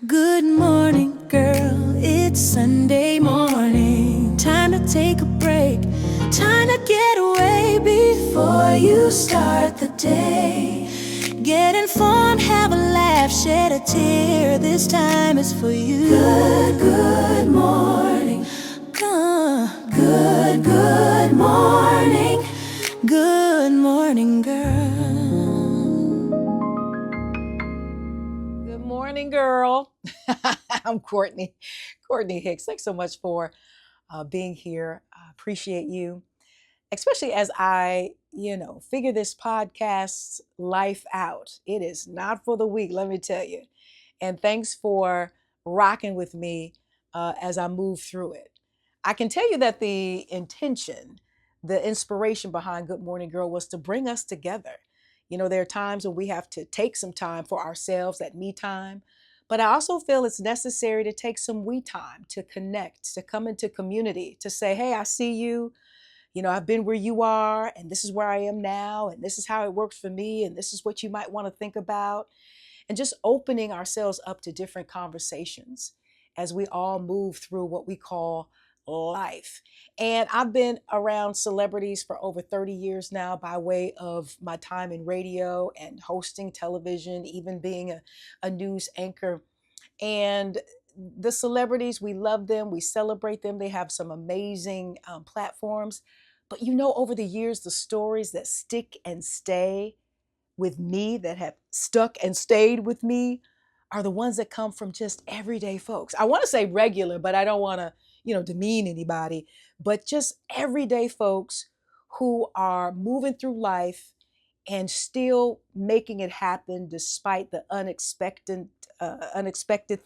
Good morning, girl. It's Sunday morning. Time to take a break. Time to get away before you start the day. Get informed, have a laugh, shed a tear. This time is for you. Good morning. Good morning. Good morning, girl. Good morning, girl. I'm Courtney Hicks. Thanks so much for being here. I appreciate you, especially as I, figure this podcast life out. It is not for the weak, let me tell you. And thanks for rocking with me as I move through it. I can tell you that the intention, the inspiration behind Good Morning Girl was to bring us together. There are times when we have to take some time for ourselves, that me time. But I also feel it's necessary to take some we time to connect, to come into community, to say, hey, I see you. I've been where you are, and this is where I am now, and this is how it works for me, and this is what you might want to think about. And just opening ourselves up to different conversations as we all move through what we call life. And I've been around celebrities for over 30 years now by way of my time in radio and hosting television, even being a news anchor. And the celebrities, we love them, we celebrate them. They have some amazing platforms. But over the years, the stories that stick and stay with me, that have stuck and stayed with me, are the ones that come from just everyday folks. I want to say regular, but I don't want to, demean anybody, but just everyday folks who are moving through life and still making it happen despite the unexpected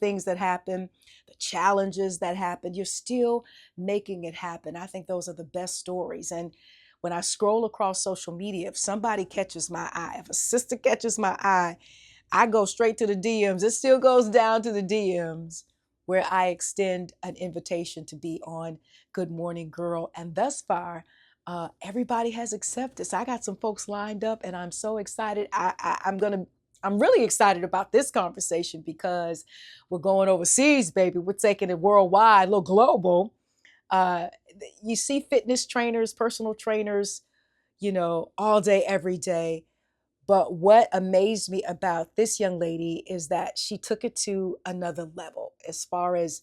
things that happen, the challenges that happen. You're still making it happen. I think those are the best stories. And when I scroll across social media, if somebody catches my eye, if a sister catches my eye, I go straight to the DMs. It still goes down to the DMs where I extend an invitation to be on Good Morning Girl. And thus far, everybody has accepted. So I got some folks lined up, and I'm so excited. I'm really excited about this conversation because we're going overseas, baby. We're taking it worldwide, a little global. Uh, you see fitness trainers, personal trainers, all day, every day. But what amazed me about this young lady is that she took it to another level as far as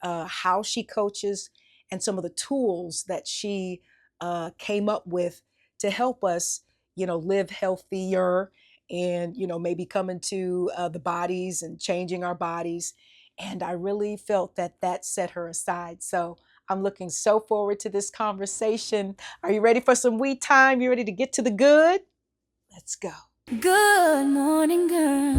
how she coaches and some of the tools that she came up with to help us, live healthier and, maybe come into the bodies and changing our bodies. And I really felt that that set her aside. So I'm looking so forward to this conversation. Are you ready for some we time? You ready to get to the good? Let's go. Good morning, girl.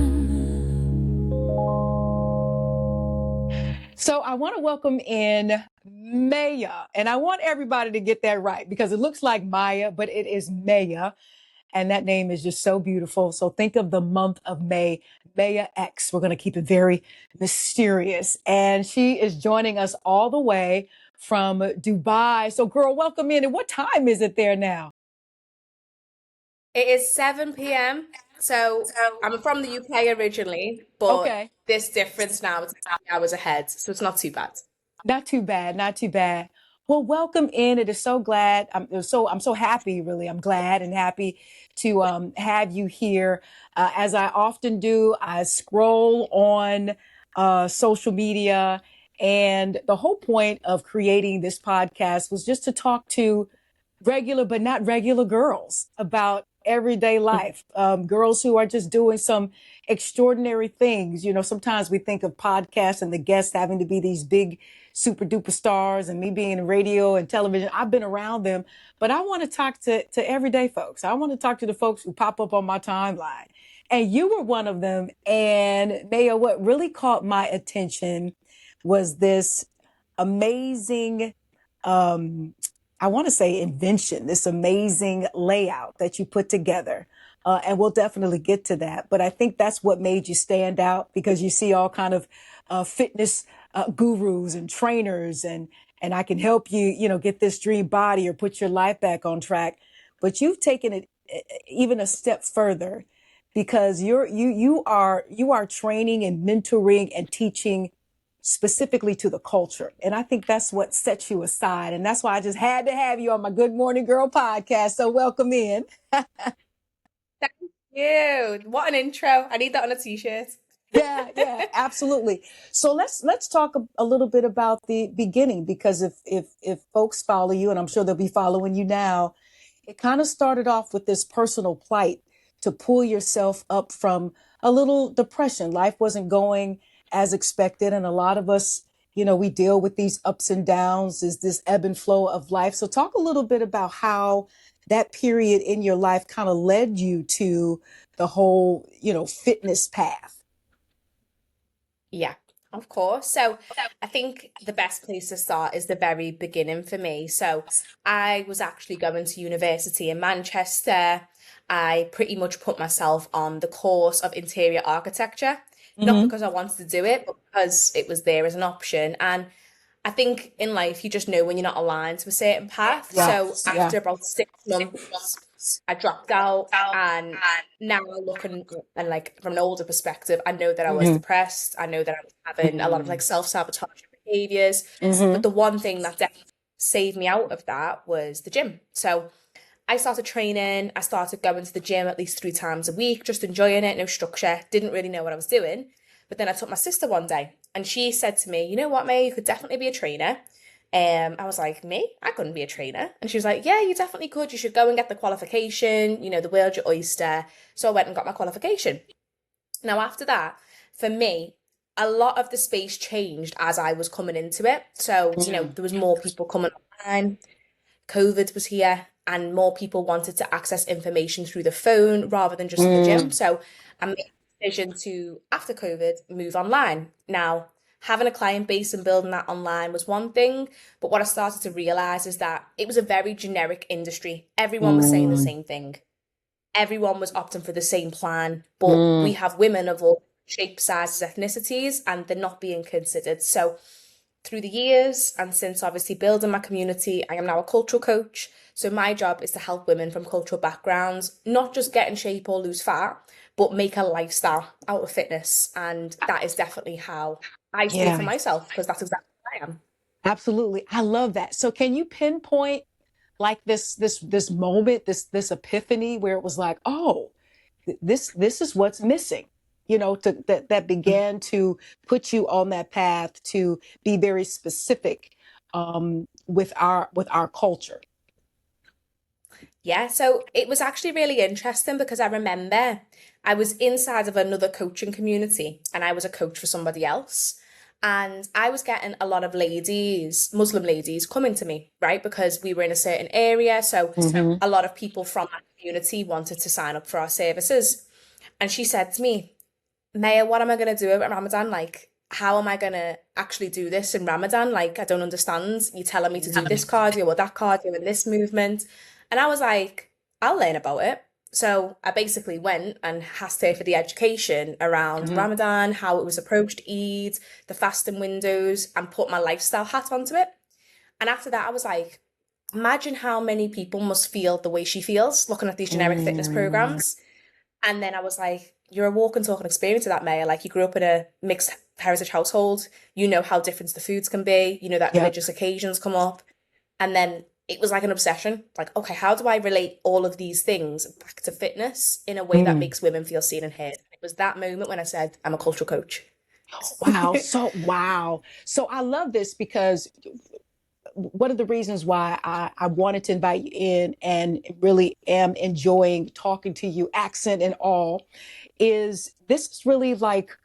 So I want to welcome in Maya, and I want everybody to get that right because it looks like Maya, but it is Maya, and that name is just so beautiful. So think of the month of May, Maya X. We're going to keep it very mysterious, and she is joining us all the way from Dubai. So, girl, welcome in. And what time is it there now? It is 7 p.m. So I'm from the UK originally, but Okay. this difference now is 3 hours ahead, so it's not too bad. Not too bad, not too bad. Well, welcome in. It is so glad. I'm so happy, really. I'm glad and happy to have you here. As I often do, I scroll on social media, and the whole point of creating this podcast was just to talk to regular but not regular girls about everyday life. Girls who are just doing some extraordinary things. Sometimes we think of podcasts and the guests having to be these big super duper stars, and me being in radio and television. I've been around them, but I want to talk to everyday folks. I want to talk to the folks who pop up on my timeline. And you were one of them. And Maya, what really caught my attention was this amazing, I want to say invention, this amazing layout that you put together. And we'll definitely get to that. But I think that's what made you stand out, because you see all kind of fitness gurus and trainers, and I can help you, get this dream body or put your life back on track. But you've taken it even a step further because you are training and mentoring and teaching specifically to the culture. And I think that's what sets you aside. And that's why I just had to have you on my Good Morning Girl podcast. So welcome in. Thank you. What an intro. I need that on a t-shirt. Yeah, absolutely. So let's talk a little bit about the beginning, because if folks follow you, and I'm sure they'll be following you now, it kind of started off with this personal plight to pull yourself up from a little depression. Life wasn't going as expected, and a lot of us, we deal with these ups and downs, is this ebb and flow of life. So talk a little bit about how that period in your life kind of led you to the whole, fitness path. Yeah, of course. So I think the best place to start is the very beginning for me. So I was actually going to university in Manchester. I pretty much put myself on the course of interior architecture, not Mm-hmm. because I wanted to do it, but because it was there as an option. And I think in life, you just know when you're not aligned to a certain path. Yeah, So yeah. after about 6 months, I dropped out, and now I look and like from an older perspective, I know that I was Mm-hmm. depressed. I know that I was having a lot of like self-sabotage behaviors. But Mm-hmm. the one thing that definitely saved me out of that was the gym. So I started training. I started going to the gym at least 3 times a week, just enjoying it, no structure, didn't really know what I was doing. But then I took my sister one day and she said to me, you know what, May, you could definitely be a trainer. I was like, me? I couldn't be a trainer. And she was like, yeah, you definitely could. You should go and get the qualification. The world's your oyster. So I went and got my qualification. Now, after that, for me, a lot of the space changed as I was coming into it. So, there was more people coming online. COVID was here and more people wanted to access information through the phone rather than just in the gym. Mm-hmm. So I made the decision to, after COVID, move online. Now, having a client base and building that online was one thing, but what I started to realize is that it was a very generic industry. Everyone was saying the same thing. Everyone was opting for the same plan, but we Mm-hmm. have women of all shapes, sizes, ethnicities, and they're not being considered. So through the years and since obviously building my community, I am now a cultural coach. So my job is to help women from cultural backgrounds not just get in shape or lose fat, but make a lifestyle out of fitness. And that is definitely how I see it for Yeah, myself, because that's exactly what I am. absolutely. I love that. So can you pinpoint like this moment, this epiphany where it was like, oh, this is what's missing, that began to put you on that path to be very specific with our culture. Yeah, so it was actually really interesting because I remember I was inside of another coaching community and I was a coach for somebody else. And I was getting a lot of ladies, Muslim ladies, coming to me, right? Because we were in a certain area. So Mm-hmm. a lot of people from that community wanted to sign up for our services. And she said to me, Maya, what am I going to do at Ramadan? Like, how am I going to actually do this in Ramadan? Like, I don't understand. You're telling me to do this cardio or that cardio and this movement. And I was like, I'll learn about it. So I basically went and asked her for the education around Mm-hmm. Ramadan, how it was approached, Eid, the fasting windows, and put my lifestyle hat onto it. And after that, I was like, imagine how many people must feel the way she feels looking at these generic fitness Mm-hmm. programs. And then I was like, you're a walk and talk and experience of that, Maya. Like, you grew up in a mixed heritage household. You know how different the foods can be. You know that Yep. religious occasions come up. And then it was like an obsession. Like, okay, how do I relate all of these things back to fitness in a way that Mm. makes women feel seen and heard? It was that moment when I said, I'm a cultural coach. Wow. Wow. So I love this because one of the reasons why I wanted to invite you in and really am enjoying talking to you, accent and all, is this is really like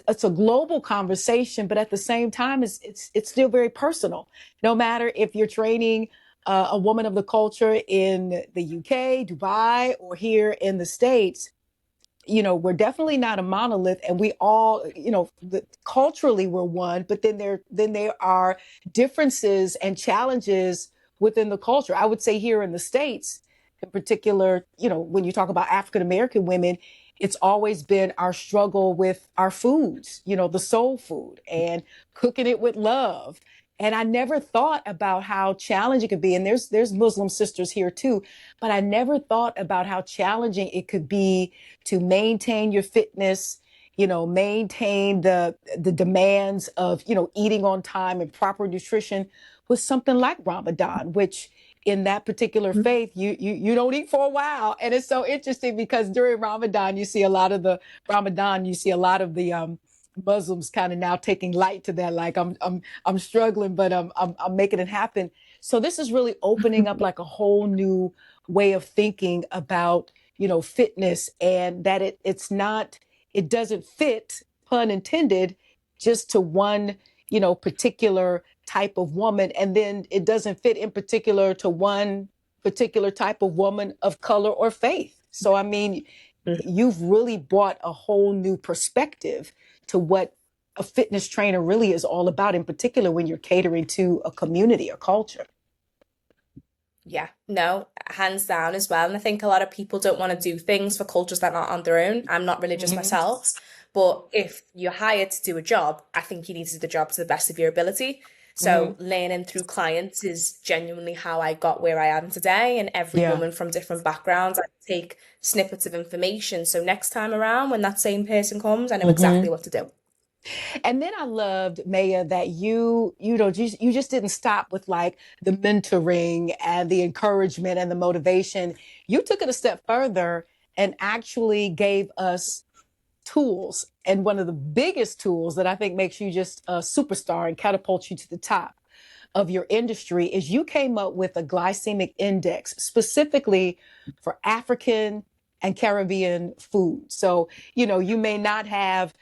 it's a global conversation, but at the same time, it's still very personal. No matter if you're training a woman of the culture in the UK, Dubai, or here in the States, we're definitely not a monolith, and we all, culturally we're one, but then there are differences and challenges within the culture. I would say here in the States, in particular, when you talk about African American women, it's always been our struggle with our foods, the soul food, and cooking it with love. And I never thought about how challenging it could be. And there's Muslim sisters here too, but I never thought about how challenging it could be to maintain your fitness, maintain the demands of, eating on time and proper nutrition with something like Ramadan, which in that particular faith, you don't eat for a while. And it's so interesting because during Ramadan, you see a lot of the Muslims kind of now taking light to that. Like I'm struggling, but I'm making it happen. So this is really opening up like a whole new way of thinking about, fitness, and that it doesn't fit, pun intended, just to one, particular type of woman. And then it doesn't fit in particular to one particular type of woman of color or faith. So, I mean, you've really brought a whole new perspective to what a fitness trainer really is all about, in particular when you're catering to a community or culture. Yeah, no, hands down as well. And I think a lot of people don't want to do things for cultures that are not on their own. I'm not religious myself, but if you're hired to do a job, I think you need to do the job to the best of your ability. So learning through clients is genuinely how I got where I am today. And every woman from different backgrounds, I take snippets of information. So next time around, when that same person comes, I know exactly what to do. And then I loved, Maya, that you just didn't stop with like the mentoring and the encouragement and the motivation. You took it a step further and actually gave us tools. And one of the biggest tools that I think makes you just a superstar and catapults you to the top of your industry is you came up with a glycemic index specifically for African and Caribbean food. So, you may not have,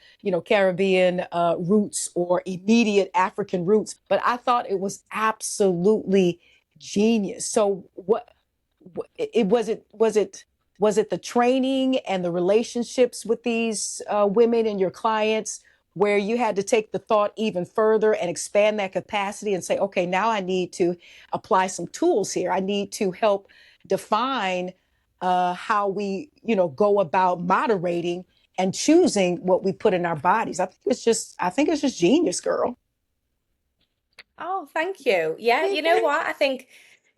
Caribbean roots or immediate African roots, but I thought it was absolutely genius. So was it the training and the relationships with these women and your clients where you had to take the thought even further and expand that capacity and say, okay, now I need to apply some tools here. I need to help define how we, go about moderating and choosing what we put in our bodies. I think it's just genius, girl. Oh, thank you. Yeah, you know what? I think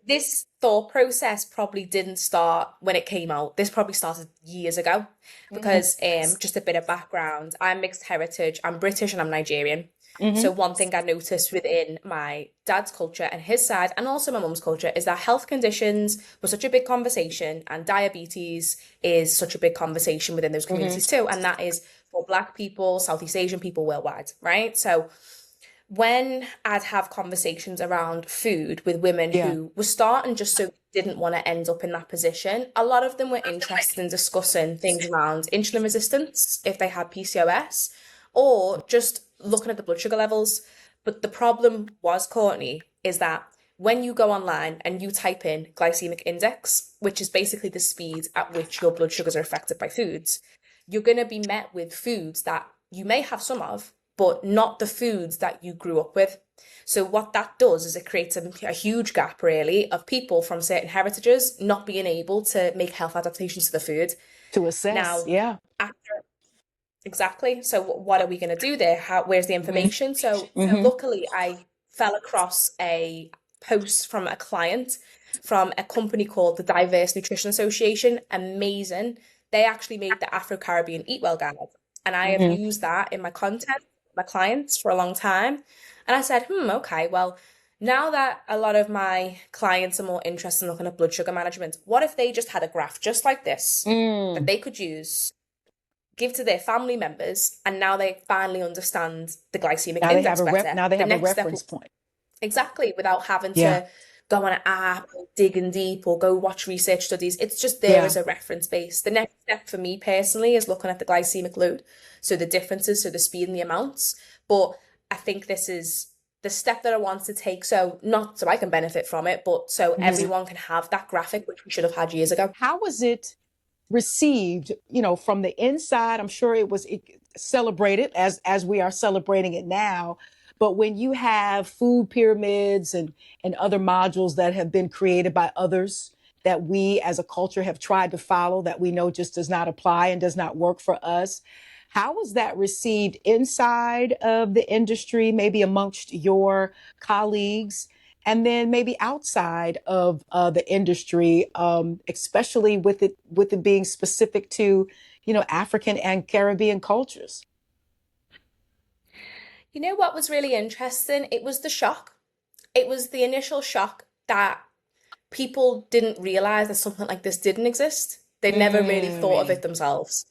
this thought process probably didn't start when it came out. This probably started years ago because just a bit of background. I'm mixed heritage. I'm British and I'm Nigerian. So one thing I noticed within my dad's culture and his side, and also my mum's culture, is that health conditions were such a big conversation, and diabetes is such a big conversation within those communities too. And that is for Black people, Southeast Asian people worldwide, right? So when I'd have conversations around food with women who were starting just so didn't want to end up in that position, a lot of them were interested in discussing things around insulin resistance if they had PCOS, or just looking at the blood sugar levels. But the problem was, Courtney, is that when you go online and you type in glycemic index, which is basically the speed at which your blood sugars are affected by foods, you're going to be met with foods that you may have some of, but not the foods that you grew up with. So what that does is it creates a huge gap, really, of people from certain heritages not being able to make health adaptations to the food. To assess, now, exactly. So what are we going to do there? Where's the information? So luckily, I fell across a post from a client from a company called the Diverse Nutrition Association. Amazing. They actually made the Afro-Caribbean Eat Well Guide. And I have used that in my content, my clients, for a long time. And I said, okay, well, now that a lot of my clients are more interested in looking at blood sugar management, what if they just had a graph just like this that they could use, give to their family members, and now they finally understand the glycemic index better. Now they have a reference point. Exactly, without having to go on an app or digging deep or go watch research studies. It's just there as a reference base. The next step for me personally is looking at the glycemic load. So the differences, so the speed and the amounts. But I think this is the step that I want to take. So not so I can benefit from it, but so everyone can have that graphic, which we should have had years ago. How was it received, from the inside? I'm sure it was celebrated as we are celebrating it now. But when you have food pyramids and other modules that have been created by others that we as a culture have tried to follow, that we know just does not apply and does not work for us, How was that received inside of the industry, maybe amongst your colleagues, and then maybe outside of the industry, especially with it being specific to, African and Caribbean cultures? You know what was really interesting? It was the shock. It was the initial shock that people didn't realize that something like this didn't exist. They'd never really thought of Mm. it themselves.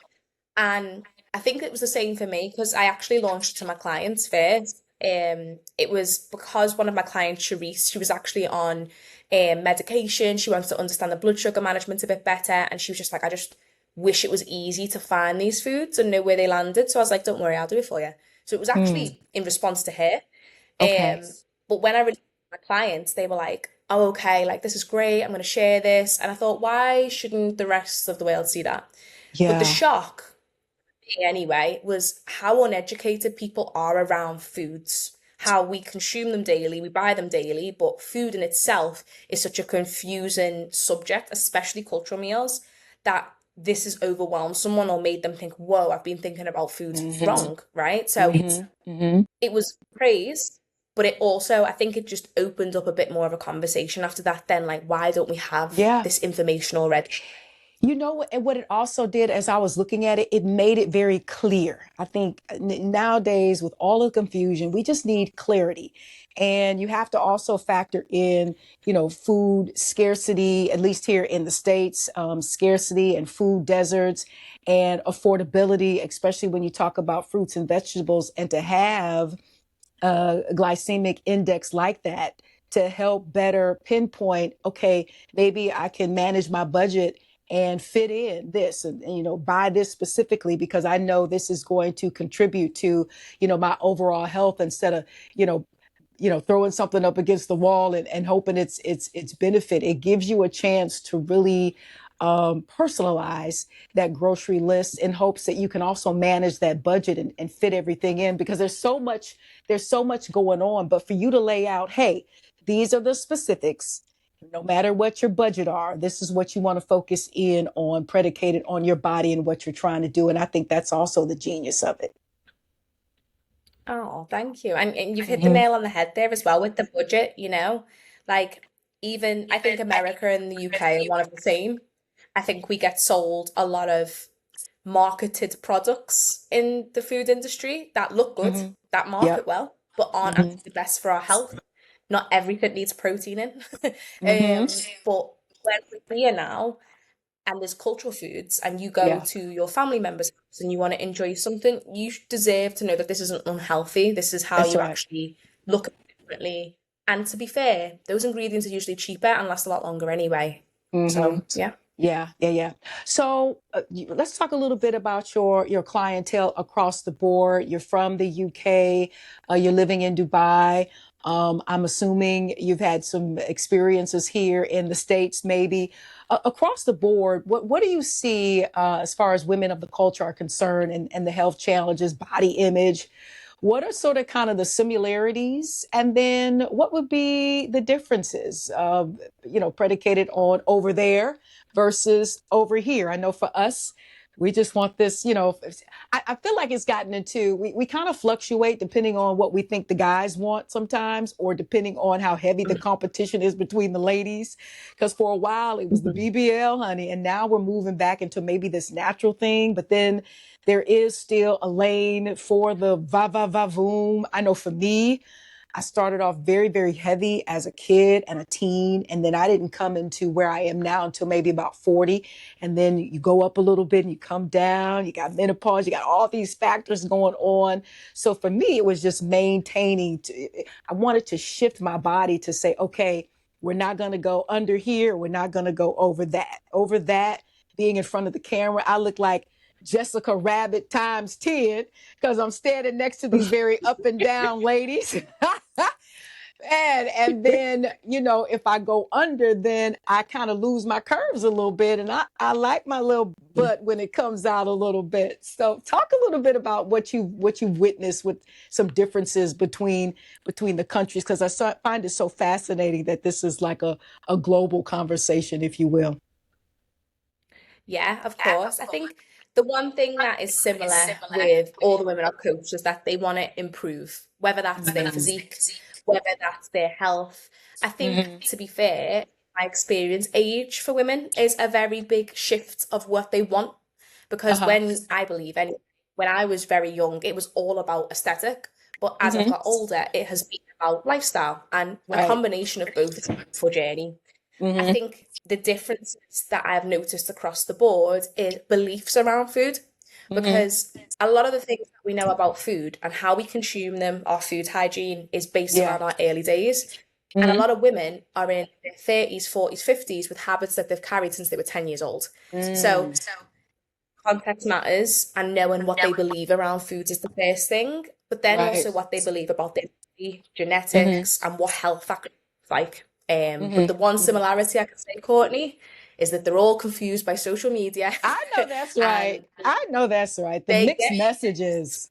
And I think it was the same for me because I actually launched it to my clients first. It was because one of my clients, Sharice, she was actually on medication. She wants to understand the blood sugar management a bit better. And she was just like, I just wish it was easy to find these foods and know where they landed. So I was like, don't worry, I'll do it for you. So it was Mm. actually in response to her. Okay. But when I released my clients, they were like, oh, okay, like this is great. I'm going to share this. And I thought, why shouldn't the rest of the world see that? But the Yeah. shock, anyway, was how uneducated people are around foods, how we consume them daily, we buy them daily, but food in itself is such a confusing subject, especially cultural meals, that this has overwhelmed someone or made them think, whoa, I've been thinking about foods Hmm. wrong, right? So Hmm. Hmm. it was praise, but it also, I think it just opened up a bit more of a conversation after that, then, like, why don't we have Yeah. this information already? You know what, and what it also did as I was looking at it, it made it very clear. I think nowadays, with all the confusion, we just need clarity. And you have to also factor in, food scarcity, at least here in the States, scarcity and food deserts and affordability, especially when you talk about fruits and vegetables, and to have a glycemic index like that to help better pinpoint, okay, maybe I can manage my budget and fit in this and buy this specifically because I know this is going to contribute to my overall health instead of you know throwing something up against the wall and hoping it's benefit. It gives you a chance to really personalize that grocery list in hopes that you can also manage that budget and fit everything in because there's so much going on. But for you to lay out, hey, these are the specifics. No matter what your budget are, this is what you want to focus in on, predicated on your body and what you're trying to do. And I think that's also the genius of it. Oh, thank you. And you've hit the Hmm. nail on the head there as well with the budget, you know? Like, even I think America and the UK are one of the same. I think we get sold a lot of marketed products in the food industry that look good, Hmm. that market Yep. well, but aren't Hmm. actually the best for our health. Not everything needs protein in. Hmm. But when we're here now, and there's cultural foods and you go Yeah, to your family members' house and you want to enjoy something, you deserve to know that this isn't unhealthy. This is how that's you right. actually look at it differently. And to be fair, those ingredients are usually cheaper and last a lot longer anyway. Hmm. So, yeah. Yeah, yeah, yeah. So let's talk a little bit about your clientele across the board. You're from the UK. You're living in Dubai. I'm assuming you've had some experiences here in the States, maybe. Across the board, what do you see as far as women of the culture are concerned and the health challenges, body image? What are sort of kind of the similarities? And then what would be the differences, predicated on over there versus over here? I know for us, we just want this, I feel like it's gotten into, we kind of fluctuate depending on what we think the guys want sometimes, or depending on how heavy the competition is between the ladies. Because for a while it was the Mhm. BBL, honey, and now we're moving back into maybe this natural thing. But then there is still a lane for the va va va voom. I know for me, I started off very, very heavy as a kid and a teen. And then I didn't come into where I am now until maybe about 40. And then you go up a little bit and you come down. You got menopause. You got all these factors going on. So for me, it was just maintaining. I wanted to shift my body to say, okay, we're not going to go under here. We're not going to go over that. Over that, being in front of the camera, I look like Jessica Rabbit times 10 because I'm standing next to these very up and down ladies. And then, if I go under, then I kind of lose my curves a little bit. And I like my little butt when it comes out a little bit. So talk a little bit about what you witnessed with some differences between the countries, because find it so fascinating that this is like a global conversation, if you will. Yeah, of course. I think The one thing that is similar with all the women I've coached is that they want to improve, whether that's their physique, whether that's their health. I think, Mm-hmm. to be fair, my experience, age for women is a very big shift of what they want. Because Uh-huh. when I believe, and when I was very young, it was all about aesthetic. But as I've Mm-hmm. got older, it has been about lifestyle and a Right. combination of both for journey. I Mm-hmm. think the differences that I've noticed across the board is beliefs around food, Mm-hmm. because a lot of the things that we know about food and how we consume them, our food hygiene, is based Yeah. around our early days. And a Mm-hmm. lot of women are in their 30s, 40s, 50s with habits that they've carried since they were 10 years old. So Mm. context matters, and knowing what they believe around foods is the first thing, but then Right. also what they believe about their body, Mm-hmm. genetics, and what health that looks like. But Mm-hmm. the one Mm-hmm. similarity I can say, Courtney, is that they're all confused by social media, I know that's right. and I know that's right. The they mixed get. messages.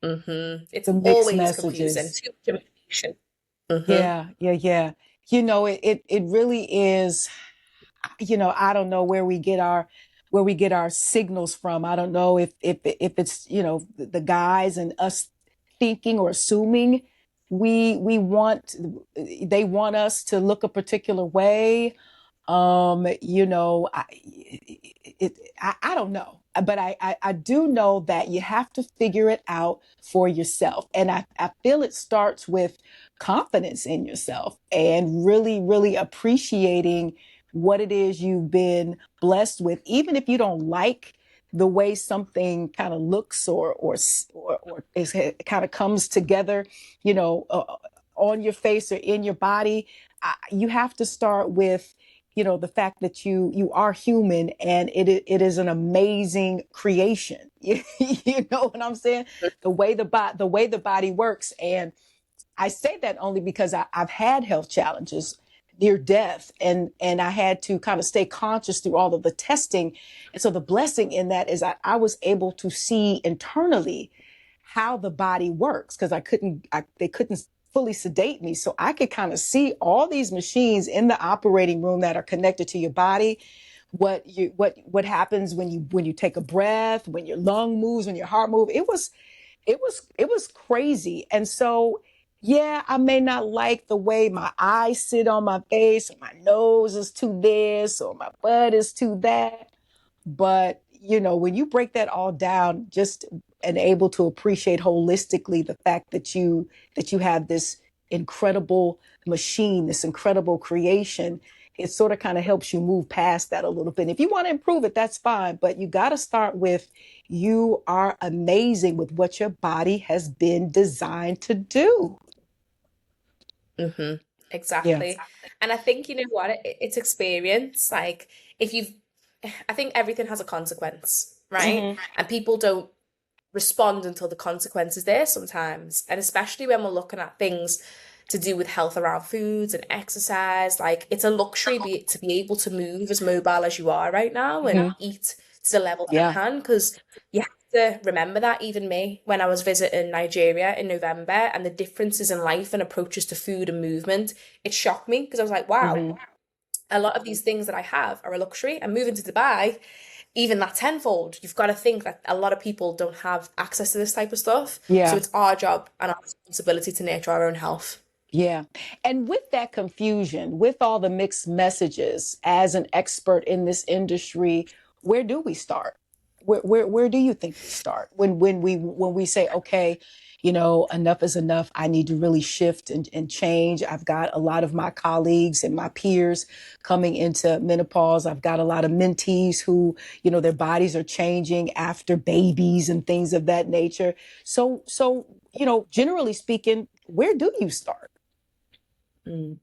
It's The mixed always confusing. messages. Too much information. hmm Yeah, yeah, yeah. It really is, I don't know where we get our signals from. I don't know if it's, the guys and us thinking or assuming we want they want us to look a particular way. You know, I don't know, but I do know that you have to figure it out for yourself. And I feel it starts with confidence in yourself and really, really appreciating what it is you've been blessed with, even if you don't like the way something kind of looks or is kind of comes together, you know, on your face or in your body. You have to start with, the fact that you are human, and it is an amazing creation. You know what I'm saying? The way the body works. And I say that only because I've had health challenges, near death, and I had to kind of stay conscious through all of the testing. And so the blessing in that is I was able to see internally how the body works, because they couldn't fully sedate me. So I could kind of see all these machines in the operating room that are connected to your body. What happens when you take a breath, when your lung moves, when your heart moves. It was crazy. And so, yeah, I may not like the way my eyes sit on my face, or my nose is to this, or my butt is to that. But, when you break that all down, just and able to appreciate holistically the fact that you have this incredible machine, this incredible creation, it sort of kind of helps you move past that a little bit. If you want to improve it, that's fine. But you got to start with, you are amazing with what your body has been designed to do. hmm Yeah. Exactly. And I think, you know what, it's experience. Like, if you've, I think everything has a consequence, right? Hmm. And people don't respond until the consequence is there sometimes. And especially when we're looking at things to do with health around foods and exercise, like, it's a luxury to be able to move as mobile as you are right now and Hmm. eat to the level that you Yeah. can, because you have to remember that. Even me, when I was visiting Nigeria in November, and the differences in life and approaches to food and movement, it shocked me, because I was like, wow, Hmm. a lot of these things that I have are a luxury. And moving to Dubai, even that tenfold, you've got to think that a lot of people don't have access to this type of stuff. So Yeah. it's our job and our responsibility to nurture our own health. Yeah. And with that confusion, with all the mixed messages, as an expert in this industry, where do we start? Where do you think we start when we say, okay, enough is enough. I need to really shift and change. I've got a lot of my colleagues and my peers coming into menopause. I've got a lot of mentees who, their bodies are changing after babies and things of that nature. So, generally speaking, where do you start? Mm.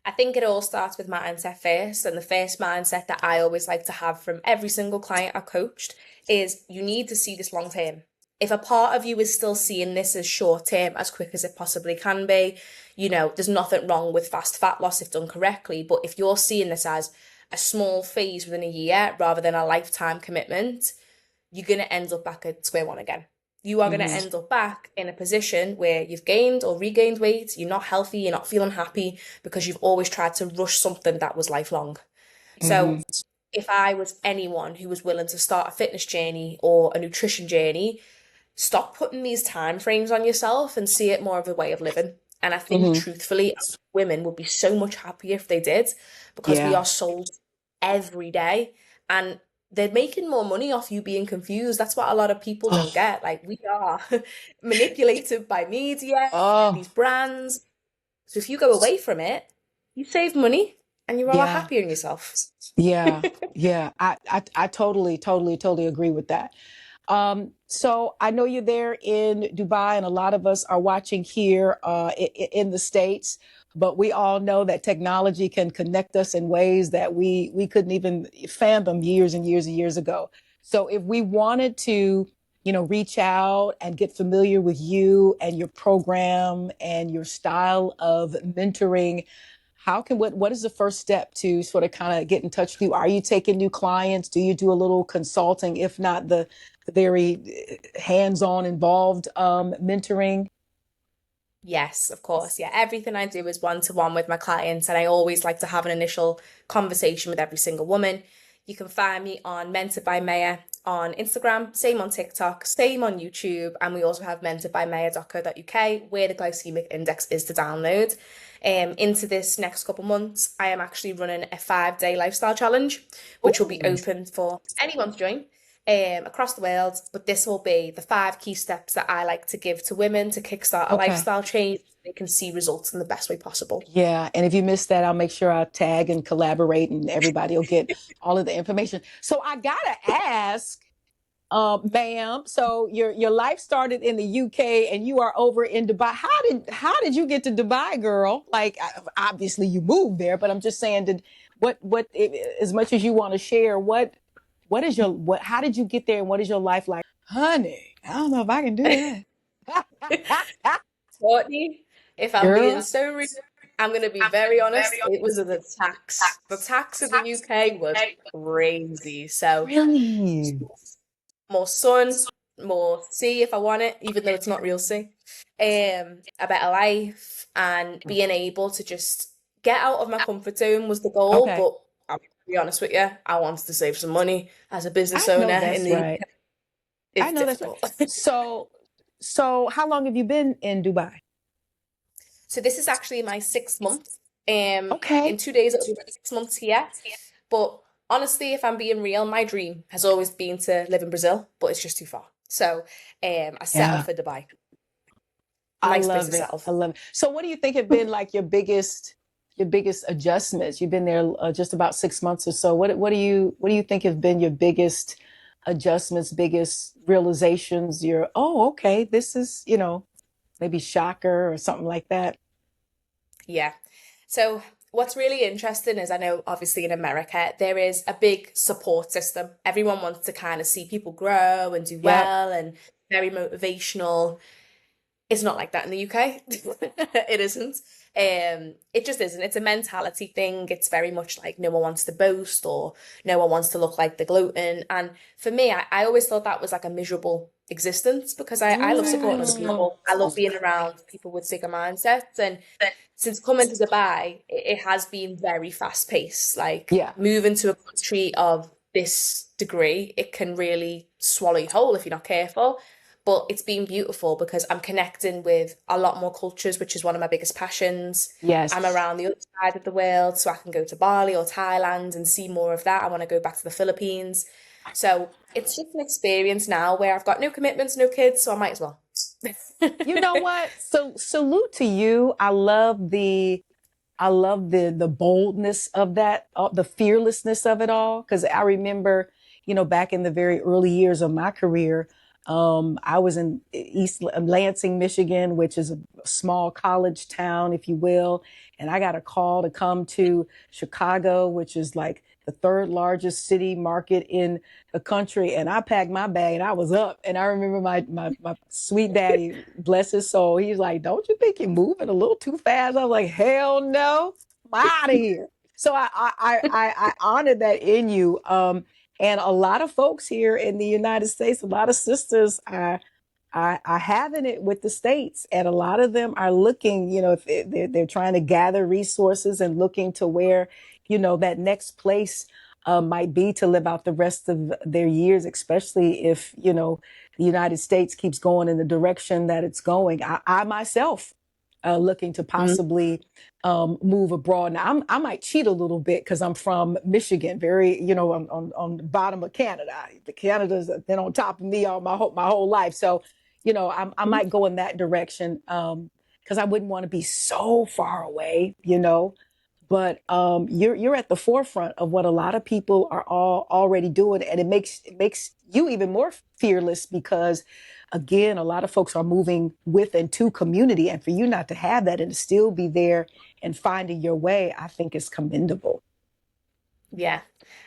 I think it all starts with mindset first. And the first mindset that I always like to have from every single client I coached is, you need to see this long term. If a part of you is still seeing this as short term, as quick as it possibly can be, there's nothing wrong with fast fat loss if done correctly. But if you're seeing this as a small phase within a year rather than a lifetime commitment, you're going to end up back at square one again. You are going to Hmm. end up back in a position where you've gained or regained weight, you're not healthy, you're not feeling happy, because you've always tried to rush something that was lifelong. Hmm. So if I was anyone who was willing to start a fitness journey or a nutrition journey, stop putting these time frames on yourself and see it more of a way of living. And I think Hmm. truthfully, women would be so much happier if they did, because we Yeah. are sold every day and they're making more money off you being confused. That's what a lot of people don't Oh, get. Like, we are manipulated by media, oh, these brands. So if you go away from it, you save money and you're a lot yeah. happier in yourself. Yeah. Yeah. I totally agree with that. So I know you're there in Dubai, and a lot of us are watching here in the States. But we all know that technology can connect us in ways that we couldn't even fathom years and years and years ago. So if we wanted to, reach out and get familiar with you and your program and your style of mentoring, what is the first step to sort of kind of get in touch with you? Are you taking new clients? Do you do a little consulting, if not the very hands-on involved mentoring? Yes, of course. Yeah, everything I do is one-to-one with my clients, and I always like to have an initial conversation with every single woman. You can find me on Mentored by Maya on Instagram, same on TikTok, same on YouTube, and we also have mentoredbymaya.co.uk, where the glycemic index is to download. Into this next couple months, I am actually running a 5-day lifestyle challenge, which will be Ooh. open for anyone to join across the world. But this will be the 5 key steps that I like to give to women to kickstart a Okay. lifestyle change. So they can see results in the best way possible. Yeah. And if you missed that, I'll make sure I tag and collaborate and everybody will get all of the information. So I gotta ask, ma'am. So your life started in the UK and you are over in Dubai. How did you get to Dubai, girl? Like, obviously you moved there, but I'm just saying, as much as you want to share, what is your how did you get there and what is your life like? Honey, I don't know if I can do that. Courtney, if I'm being Girl, so real, I'm going to be very honest. It was the tax. The tax in the UK was crazy. So, really? more sun, more sea if I want it, even though it's not real sea. A better life, and being able to just get out of my comfort zone was the goal. Okay. But I'll be honest with you, I wanted to save some money as a business I know owner in that's the right. UK. I It's know that's right. difficult. So how long have you been in Dubai? So this is actually my 6th month. In Okay. 2 days it'll be 6 months here. But honestly, if I'm being real, my dream has always been to live in Brazil, but it's just too far. So I settled Yeah. for Dubai. I Nice place to love it. settle I for. love it. So what do you think have been like your biggest adjustments? You've been there just about 6 months or so. What do you think have been your biggest adjustments, biggest realizations? Okay, this is, maybe shocker or something like that. Yeah. So what's really interesting is, I know obviously in America there is a big support system. Everyone wants to kind of see people grow and do Yep. well, and very motivational. It's not like that in the UK. It isn't. It just isn't. It's a mentality thing. It's very much like no one wants to boast, or no one wants to look like they're gloating. And for me, I always thought that was like a miserable existence, because I love supporting other Mm. people. I love being around people with bigger mindsets. And since coming to Dubai, it has been very fast paced. Like, Yeah. moving to a country of this degree, it can really swallow you whole if you're not careful. But it's been beautiful because I'm connecting with a lot more cultures, which is one of my biggest passions. I'm Yes. around the other side of the world, so I can go to Bali or Thailand and see more of that. I want to go back to the Philippines. So it's just an experience now where I've got no commitments, no kids, so I might as well. You know what? So salute to you. I love the boldness of that, the fearlessness of it all. Because I remember, back in the very early years of my career, I was in East Lansing, Michigan, which is a small college town, if you will, and I got a call to come to Chicago, which is like the third largest city market in the country. And I packed my bag and I was up. And I remember my sweet daddy, bless his soul, he's like, "Don't you think you're moving a little too fast?" I was like, "Hell no, I'm out of here." So I honor that in you. And a lot of folks here in the United States, a lot of sisters are having it with the states, and a lot of them are looking, if they're trying to gather resources and looking to where, that next place might be to live out the rest of their years, especially if, the United States keeps going in the direction that it's going. I myself looking to Mm. possibly move abroad. Now, I might cheat a little bit because I'm from Michigan, very, on the bottom of Canada. The Canada's been on top of me all my whole life. So, I might go in that direction because I wouldn't want to be so far away. But you're at the forefront of what a lot of people are all already doing, and it makes you even more fearless because, again, a lot of folks are moving with and to community, and for you not to have that and to still be there and finding your way, I think is commendable. Yeah.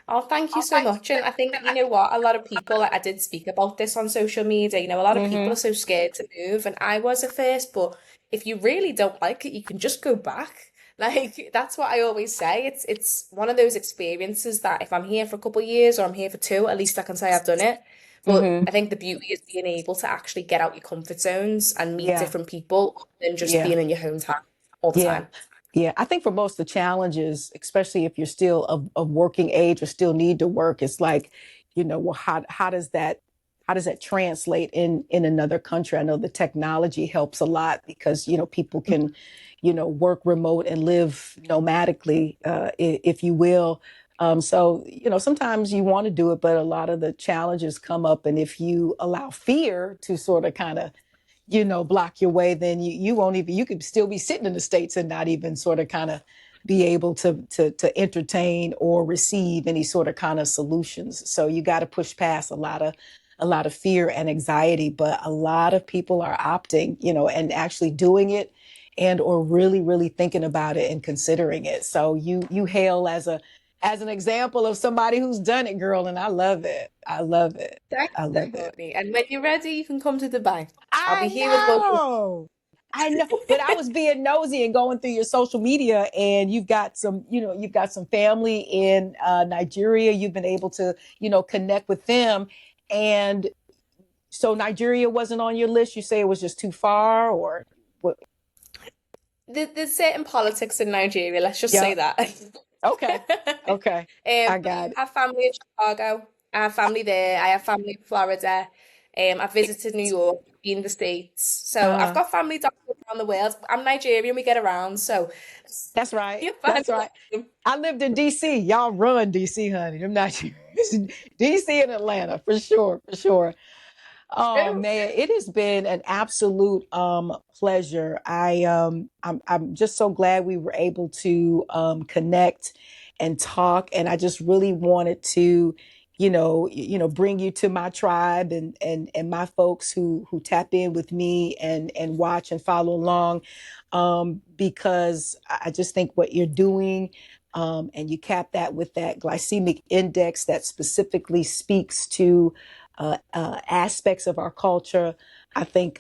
Oh, thank you so much. And I think, you know what, a lot of people, like, I did speak about this on social media, a lot of people are Mm-hmm. so scared to move, and I was at first, but if you really don't like it, you can just go back. Like, that's what I always say. It's one of those experiences that if I'm here for a couple of years or I'm here for two, at least I can say I've done it. But Mm-hmm. I think the beauty is being able to actually get out your comfort zones and meet Yeah. different people than just Yeah. being in your hometown all the Yeah. time. Yeah. I think for most of the challenges, especially if you're still of working age or still need to work, it's like, well, how does that translate in another country? I know the technology helps a lot because, people can, work remote and live nomadically, if you will. So, sometimes you want to do it, but a lot of the challenges come up. And if you allow fear to sort of kind of block your way, then you won't even, you could still be sitting in the States and not even sort of kind of be able to entertain or receive any sort of kind of solutions. So you got to push past a lot of fear and anxiety, but a lot of people are opting, and actually doing it and or really, really thinking about it and considering it. So you hail as an example of somebody who's done it, girl, and I love it. I love it. Thank I you, love it. Courtney. And when you're ready, you can come to Dubai. I'll be I here with both of know. I know, but I was being nosy and going through your social media, and you've got some family in Nigeria. You've been able to, connect with them, and so Nigeria wasn't on your list. You say it was just too far, or what? There's certain politics in Nigeria, let's just say Yep. that. Okay. Okay. I But I got it. have family in Chicago. I have family there. I have family in Florida. I've visited New York, been in the States. So I've Uh, got family dotted around the world. I'm Nigerian, we get around. So that's right. you're fine. That's right. I lived in DC. Y'all run DC, honey. I'm not DC and Atlanta for sure, for sure. Oh True. man, it has been an absolute pleasure. I'm just so glad we were able to connect and talk, and I just really wanted to, bring you to my tribe and my folks who tap in with me and watch and follow along, because I just think what you're doing. And you cap that with that glycemic index that specifically speaks to aspects of our culture, I think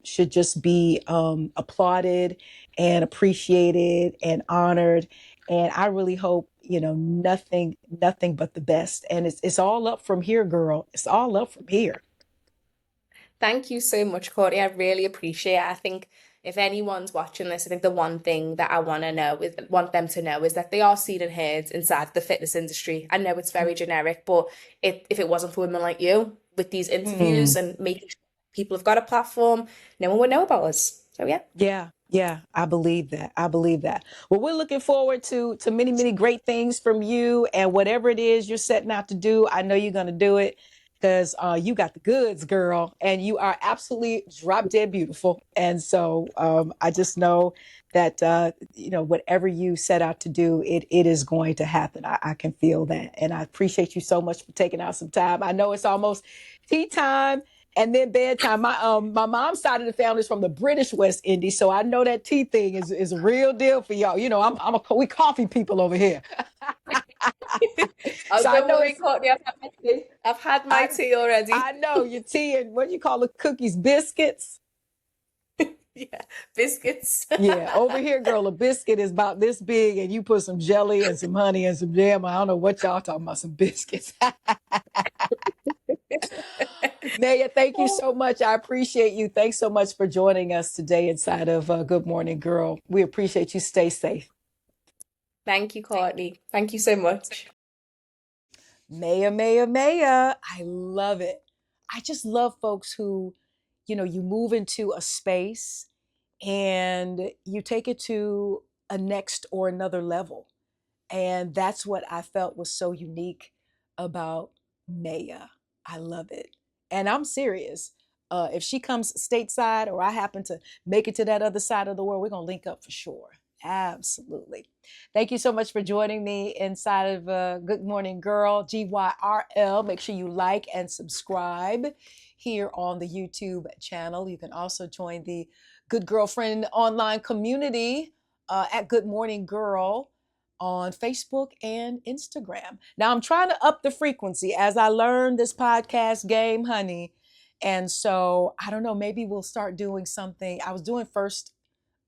should just be applauded and appreciated and honored. And I really hope, nothing but the best. And it's all up from here, girl. It's all up from here. Thank you so much, Courtney. I really appreciate it. I think if anyone's watching this, I think the one thing that I want them to know is that they are seen and heard inside the fitness industry. I know it's very generic, but if it wasn't for women like you with these interviews Mm. and making sure people have got a platform, no one would know about us. So yeah. Yeah, yeah, I believe that. I believe that. Well, we're looking forward to many, many great things from you, and whatever it is you're setting out to do, I know you're going to do it because you got the goods, girl, and you are absolutely drop dead beautiful. And so I just know that whatever you set out to do, it is going to happen. I can feel that, and I appreciate you so much for taking out some time. I know it's almost tea time and then bedtime. My mom's side of the family is from the British West Indies, so I know that tea thing is a real deal for y'all. We coffee people over here, Oh, so I don't know worry, it's Courtney. I've had my tea. I've had my I tea already. I know your tea and what you call the cookies, biscuits. Yeah, biscuits. Yeah, over here, girl, a biscuit is about this big, and you put some jelly and some honey and some jam. I don't know what y'all talking about, some biscuits. Naya, thank you so much. I appreciate you. Thanks so much for joining us today inside of Good Morning Girl. We appreciate you. Stay safe. Thank you, Courtney. Thank you so much. Maya, Maya, Maya. I love it. I just love folks who, you move into a space and you take it to a next or another level. And that's what I felt was so unique about Maya. I love it. And I'm serious. If she comes stateside or I happen to make it to that other side of the world, we're going to link up for sure. Absolutely. Thank you so much for joining me inside of Good Morning Girl, GYRL. Make sure you like and subscribe here on the YouTube channel. You can also join the Good Girlfriend online community at Good Morning Girl on Facebook and Instagram. Now I'm trying to up the frequency as I learn this podcast game, honey. And so I don't know, maybe we'll start doing something. I was doing first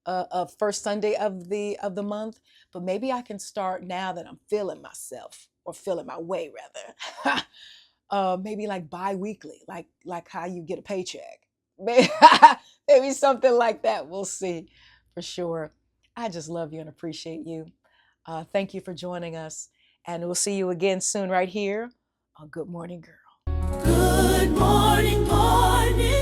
Sunday of the month, but maybe I can start now that I'm feeling myself or feeling my way rather. Maybe like bi-weekly, like how you get a paycheck. Maybe something like that. We'll see for sure. I just love you and appreciate you. Thank you for joining us. And we'll see you again soon right here on Good Morning Girl. Good morning, morning.